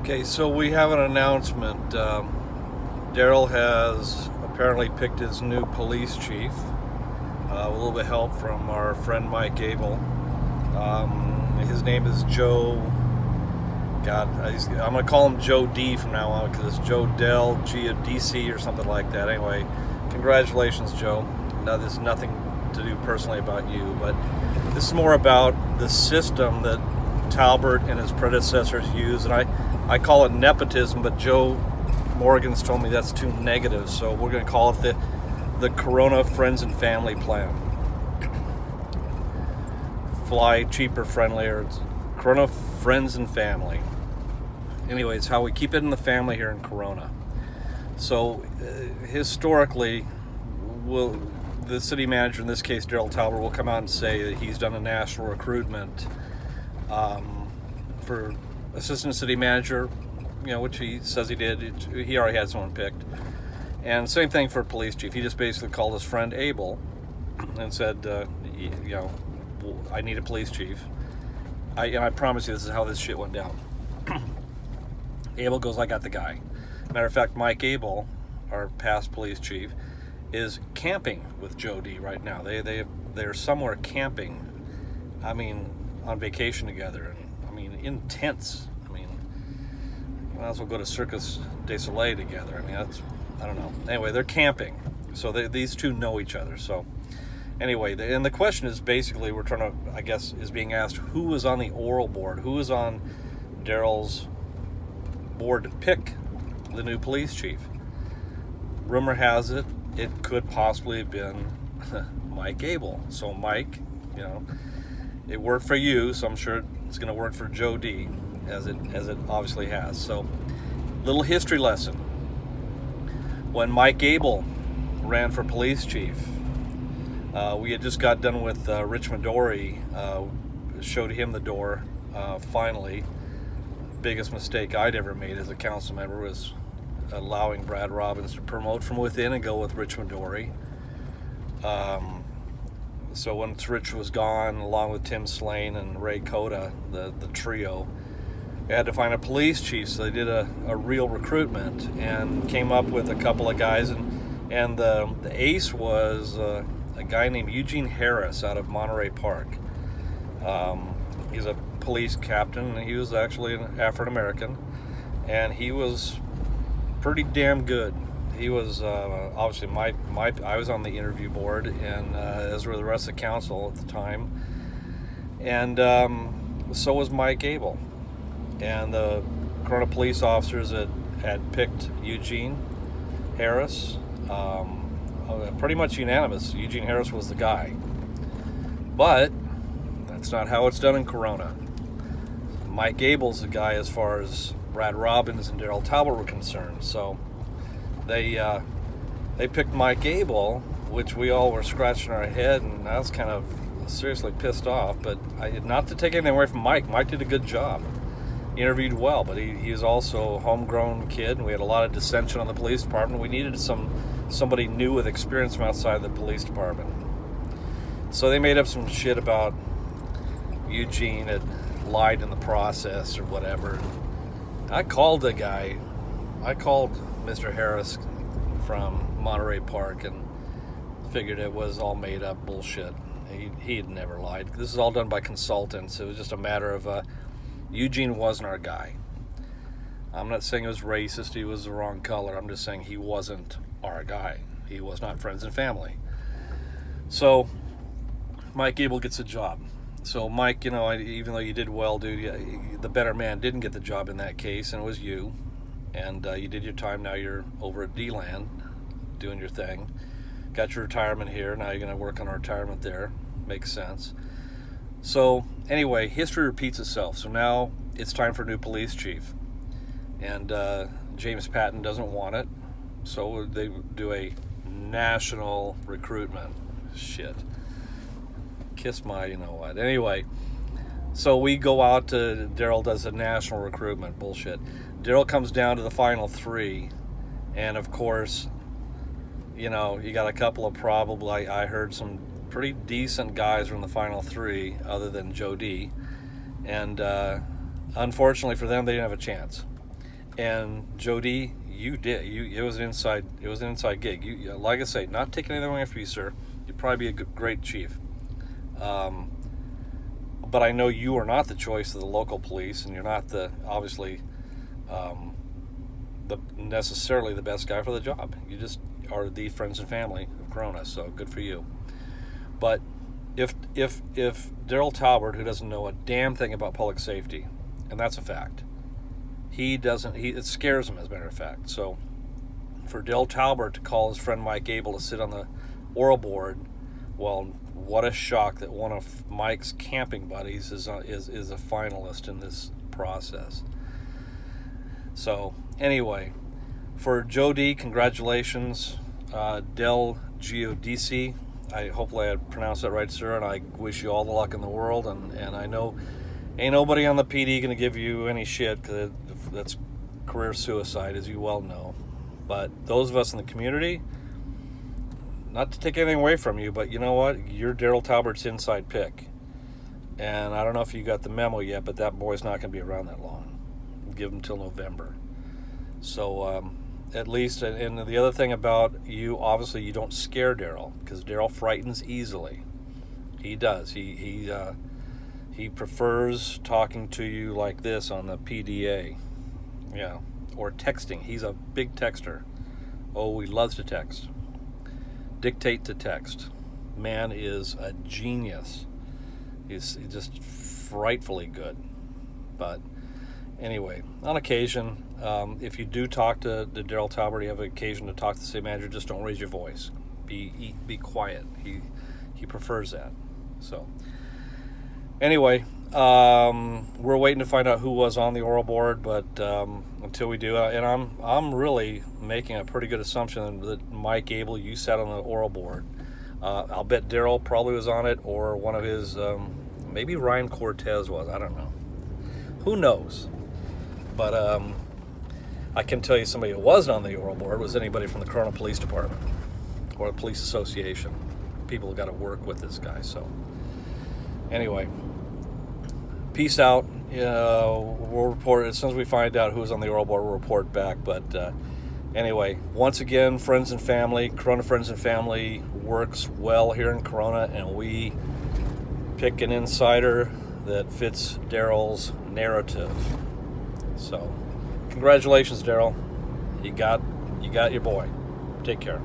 Okay, so we have an announcement. Daryl has apparently picked his new police chief, with a little bit of help from our friend Mike Abel. His name is Joe. God, I'm going to call him Joe D from now on because it's Joe Dell, DC or something like that. Anyway, congratulations, Joe. Now, this is nothing to do personally about you, but this is more about the system that Talbert and his predecessors used, and I call it nepotism, but Joe Morgan's told me that's too negative, so we're going to call it the Corona Friends and Family Plan. Fly cheaper, friendlier. It's Corona Friends and Family. Anyways, how we keep it in the family here in Corona. So historically, the city manager, in this case Daryl Talbert, will come out and say that he's done a national recruitment for assistant city manager, which he says he did. He already had someone picked. And same thing for police chief. He just basically called his friend Abel and said, I need a police chief. I promise you this is how this shit went down. Abel goes, I got the guy. Matter of fact, Mike Abel, our past police chief, is camping with Joe D right now. They're somewhere camping. On vacation together. In tents. Might as well go to Circus du Soleil together. I don't know. Anyway, they're camping. So these two know each other. So anyway, and the question is basically is being asked who was on the oral board, who was on Daryl's board to pick the new police chief. Rumor has it could possibly have been Mike Abel. So Mike, it worked for you, so I'm sure it's going to work for Joe D, as it obviously has. So, little history lesson. When Mike Abel ran for police chief, we had just got done with Richmond Dory, showed him the door, finally. Biggest mistake I'd ever made as a council member was allowing Brad Robbins to promote from within and go with Richmond Dory. So once Rich was gone, along with Tim Slane and Ray Cota, the trio, they had to find a police chief. So they did a real recruitment and came up with a couple of guys. And the ace was a guy named Eugene Harris out of Monterey Park. He's a police captain, and he was actually an African-American. And he was pretty damn good. He was obviously I was on the interview board, and as were the rest of the council at the time, and so was Mike Abel, and the Corona police officers had picked Eugene Harris, pretty much unanimous. Eugene Harris was the guy, but that's not how it's done in Corona. Mike Abel's the guy as far as Brad Robbins and Daryl Talbot were concerned, so they picked Mike Abel, which we all were scratching our head, and I was kind of seriously pissed off. But not to take anything away from Mike. Mike did a good job. He interviewed well, but he was also a homegrown kid, and we had a lot of dissension on the police department. We needed somebody new with experience from outside the police department. So they made up some shit about Eugene had lied in the process or whatever. I called the guy. I called Mr. Harris from Monterey Park and figured it was all made up bullshit. He had never lied. This is all done by consultants. It was just a matter of Eugene wasn't our guy. I'm not saying it was racist. He was the wrong color. I'm just saying he wasn't our guy. He was not friends and family. So Mike Abel gets a job. So Mike, even though you did well, dude, the better man didn't get the job in that case, and it was you. And you did your time. Now you're over at D-Land doing your thing. Got your retirement here. Now you're going to work on a retirement there. Makes sense. So anyway, history repeats itself. So now it's time for a new police chief. And James Patton doesn't want it. So they do a national recruitment. Shit. Kiss my you-know-what. Anyway, so we go out to, Daryl does a national recruitment. Bullshit. Daryl comes down to the final three, and of course, you got a couple of I heard some pretty decent guys from the final three, other than Joe D, and unfortunately for them, they didn't have a chance. And Jody, you did. It was an inside gig. Like I say, not taking anything away from you, sir. You'd probably be a great chief. But I know you are not the choice of the local police, and you're not obviously necessarily the best guy for the job. You just are the friends and family of Corona, so good for you. But if Daryl Talbert, who doesn't know a damn thing about public safety, and that's a fact, it scares him, as a matter of fact. So for Daryl Talbert to call his friend Mike Abel to sit on the oral board, well, what a shock that one of Mike's camping buddies is a finalist in this process. So anyway, for Joe D, congratulations. Del Giudice, hopefully I pronounced that right, sir, and I wish you all the luck in the world. And I know ain't nobody on the PD going to give you any shit, because that's career suicide, as you well know. But those of us in the community, not to take anything away from you, but you know what? You're Daryl Talbert's inside pick. And I don't know if you got the memo yet, but that boy's not going to be around that long. Give him till November. So at least, and the other thing about you, obviously you don't scare Daryl, because Daryl frightens easily. He does. He prefers talking to you like this on the PDA. Yeah. Or texting. He's a big texter. Oh, he loves to text. Dictate to text. Man is a genius. He's just frightfully good. But anyway, on occasion, if you do talk to Daryl Talbert, you have an occasion to talk to the city manager, just don't raise your voice. Be quiet. He prefers that. So anyway, we're waiting to find out who was on the oral board, but until we do, and I'm really making a pretty good assumption that Mike Abel, you sat on the oral board. I'll bet Daryl probably was on it, or one of his, maybe Ryan Cortez was. I don't know. Who knows? But I can tell you somebody who wasn't on the oral board was anybody from the Corona Police Department or the Police Association. People have got to work with this guy. So anyway, peace out. We'll report as soon as we find out who's on the oral board. We'll report back. But anyway, once again, friends and family, Corona Friends and Family works well here in Corona, and we pick an insider that fits Daryl's narrative. So congratulations, Daryl. You got your boy. Take care.